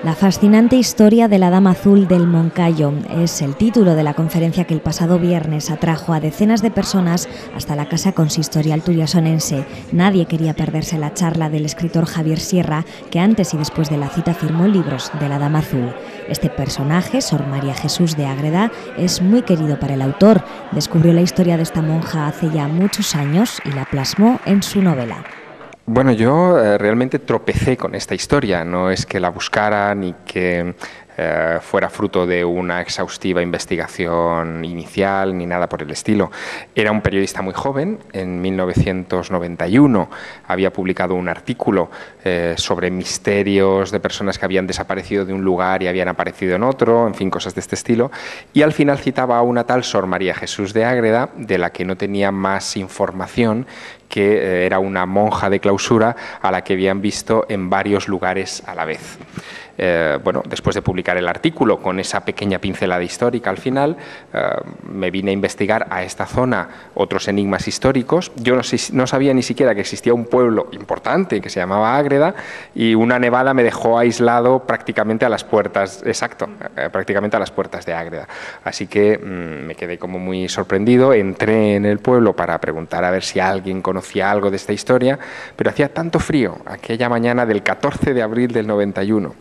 La fascinante historia de la Dama Azul del Moncayo es el título de la conferencia que el pasado viernes atrajo a decenas de personas hasta la Casa Consistorial Turiasonense. Nadie quería perderse la charla del escritor Javier Sierra, que antes y después de la cita firmó libros de la Dama Azul. Este personaje, Sor María Jesús de Ágreda, es muy querido para el autor. Descubrió la historia de esta monja hace ya muchos años y la plasmó en su novela. Bueno, yo realmente tropecé con esta historia, no es que la buscara ni que fuera fruto de una exhaustiva investigación inicial ni nada por el estilo. Era un periodista muy joven, en 1991 había publicado un artículo sobre misterios de personas que habían desaparecido de un lugar y habían aparecido en otro, en fin, cosas de este estilo, y al final citaba a una tal Sor María Jesús de Ágreda, de la que no tenía más información, que era una monja de clausura a la que habían visto en varios lugares a la vez. Bueno, después de publicar el artículo con esa pequeña pincelada histórica al final, me vine a investigar a esta zona otros enigmas históricos. Yo no sabía ni siquiera que existía un pueblo importante que se llamaba Ágreda, y una nevada me dejó aislado prácticamente a las puertas, prácticamente a las puertas de Ágreda. Así que me quedé como muy sorprendido, entré en el pueblo para preguntar a ver si alguien conocía algo de esta historia, pero hacía tanto frío aquella mañana del 14 de abril del 91.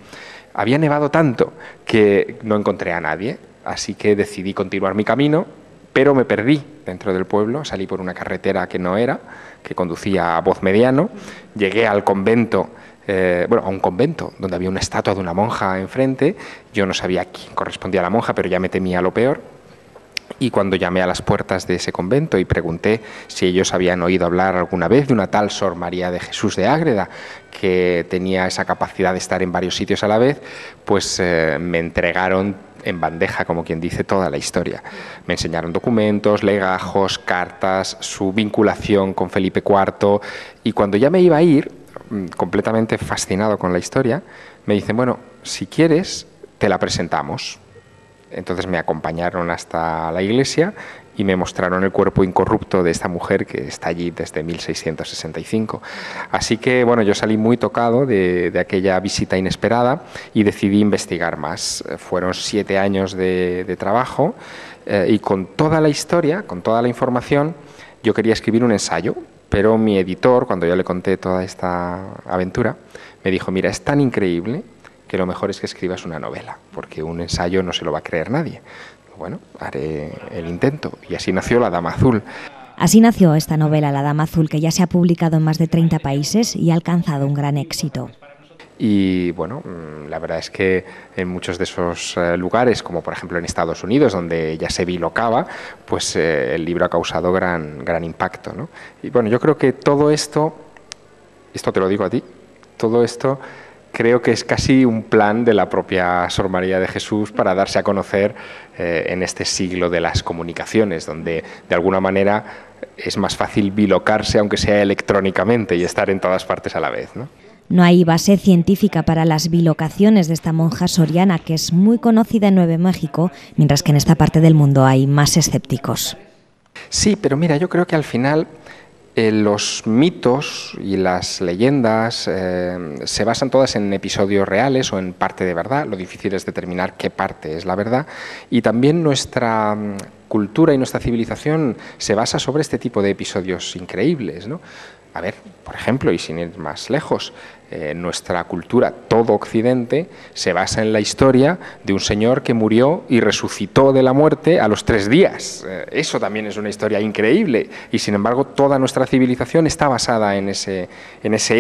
Había nevado tanto que no encontré a nadie, así que decidí continuar mi camino, pero me perdí dentro del pueblo, salí por una carretera que no era, que conducía a Voz Mediano, llegué al convento, a un convento donde había una estatua de una monja enfrente. Yo no sabía quién correspondía a la monja, pero ya me temía lo peor. Y cuando llamé a las puertas de ese convento y pregunté si ellos habían oído hablar alguna vez de una tal Sor María de Jesús de Ágreda, que tenía esa capacidad de estar en varios sitios a la vez, pues me entregaron en bandeja, como quien dice, toda la historia. Me enseñaron documentos, legajos, cartas, su vinculación con Felipe IV, y cuando ya me iba a ir, completamente fascinado con la historia, me dicen, bueno, si quieres, te la presentamos. Entonces me acompañaron hasta la iglesia y me mostraron el cuerpo incorrupto de esta mujer que está allí desde 1665. Así que, bueno, yo salí muy tocado de aquella visita inesperada y decidí investigar más. Fueron 7 años de trabajo y con toda la historia, con toda la información, yo quería escribir un ensayo, pero mi editor, cuando yo le conté toda esta aventura, me dijo, mira, es tan increíble que lo mejor es que escribas una novela, porque un ensayo no se lo va a creer nadie. Bueno, haré el intento, y así nació La Dama Azul. Así nació esta novela, La Dama Azul, que ya se ha publicado en más de 30 países y ha alcanzado un gran éxito. Y bueno, la verdad es que en muchos de esos lugares, como por ejemplo en Estados Unidos, donde ya se bilocaba, pues el libro ha causado gran impacto, ¿no? Y bueno, yo creo que todo esto te lo digo a ti, todo esto creo que es casi un plan de la propia Sor María de Jesús para darse a conocer en este siglo de las comunicaciones, donde de alguna manera es más fácil bilocarse, aunque sea electrónicamente, y estar en todas partes a la vez, ¿no? No hay base científica para las bilocaciones de esta monja soriana, que es muy conocida en Nuevo México, mientras que en esta parte del mundo hay más escépticos. Sí, pero mira, yo creo que al final los mitos y las leyendas se basan todas en episodios reales o en parte de verdad. Lo difícil es determinar qué parte es la verdad, y también nuestra cultura y nuestra civilización se basa sobre este tipo de episodios increíbles, ¿no? A ver, por ejemplo, y sin ir más lejos, nuestra cultura, todo Occidente, se basa en la historia de un señor que murió y resucitó de la muerte a los 3 días. Eso también es una historia increíble, y sin embargo toda nuestra civilización está basada en ese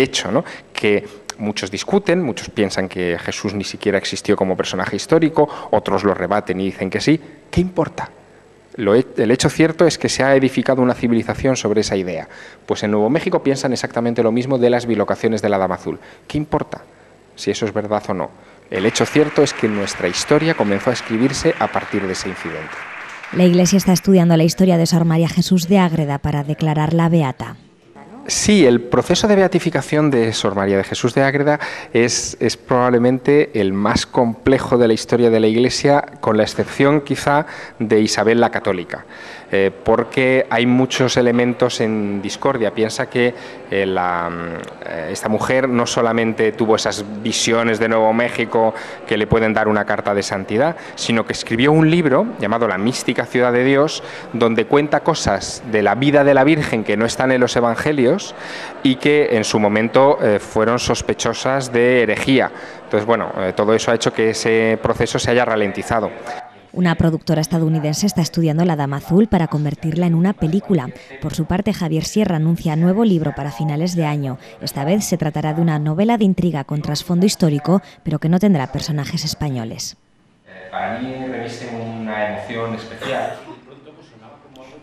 hecho, ¿no? Que muchos discuten, muchos piensan que Jesús ni siquiera existió como personaje histórico, otros lo rebaten y dicen que sí. ¿Qué importa? El hecho cierto es que se ha edificado una civilización sobre esa idea. Pues en Nuevo México piensan exactamente lo mismo de las bilocaciones de la Dama Azul. ¿Qué importa si eso es verdad o no? El hecho cierto es que nuestra historia comenzó a escribirse a partir de ese incidente. La Iglesia está estudiando la historia de Sor María Jesús de Ágreda para declararla beata. Sí, el proceso de beatificación de Sor María de Jesús de Ágreda es probablemente el más complejo de la historia de la Iglesia, con la excepción quizá de Isabel la Católica. porque hay muchos elementos en discordia. Piensa que esta mujer no solamente tuvo esas visiones de Nuevo México que le pueden dar una carta de santidad, sino que escribió un libro llamado La mística ciudad de Dios, donde cuenta cosas de la vida de la Virgen que no están en los evangelios y que en su momento fueron sospechosas de herejía. Entonces, bueno, todo eso ha hecho que ese proceso se haya ralentizado. Una productora estadounidense está estudiando La Dama Azul para convertirla en una película. Por su parte, Javier Sierra anuncia nuevo libro para finales de año. Esta vez se tratará de una novela de intriga con trasfondo histórico, pero que no tendrá personajes españoles. Para mí reviste una emoción especial.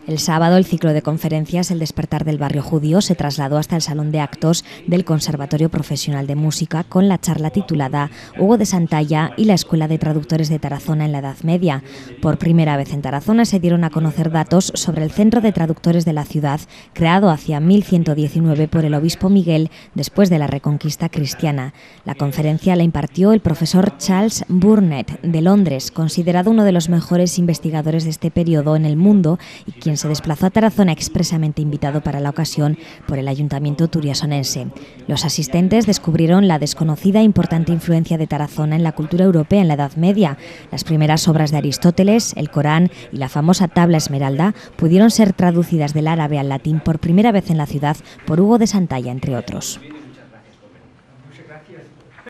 El sábado, el ciclo de conferencias El despertar del barrio judío se trasladó hasta el salón de actos del Conservatorio Profesional de Música con la charla titulada Hugo de Santalla y la Escuela de Traductores de Tarazona en la Edad Media. Por primera vez en Tarazona se dieron a conocer datos sobre el Centro de Traductores de la ciudad, creado hacia 1119 por el obispo Miguel después de la Reconquista cristiana. La conferencia la impartió el profesor Charles Burnett de Londres, considerado uno de los mejores investigadores de este periodo en el mundo y quien se desplazó a Tarazona expresamente invitado para la ocasión por el Ayuntamiento turiasonense. Los asistentes descubrieron la desconocida e importante influencia de Tarazona en la cultura europea en la Edad Media. Las primeras obras de Aristóteles, el Corán y la famosa Tabla Esmeralda pudieron ser traducidas del árabe al latín por primera vez en la ciudad por Hugo de Santalla, entre otros.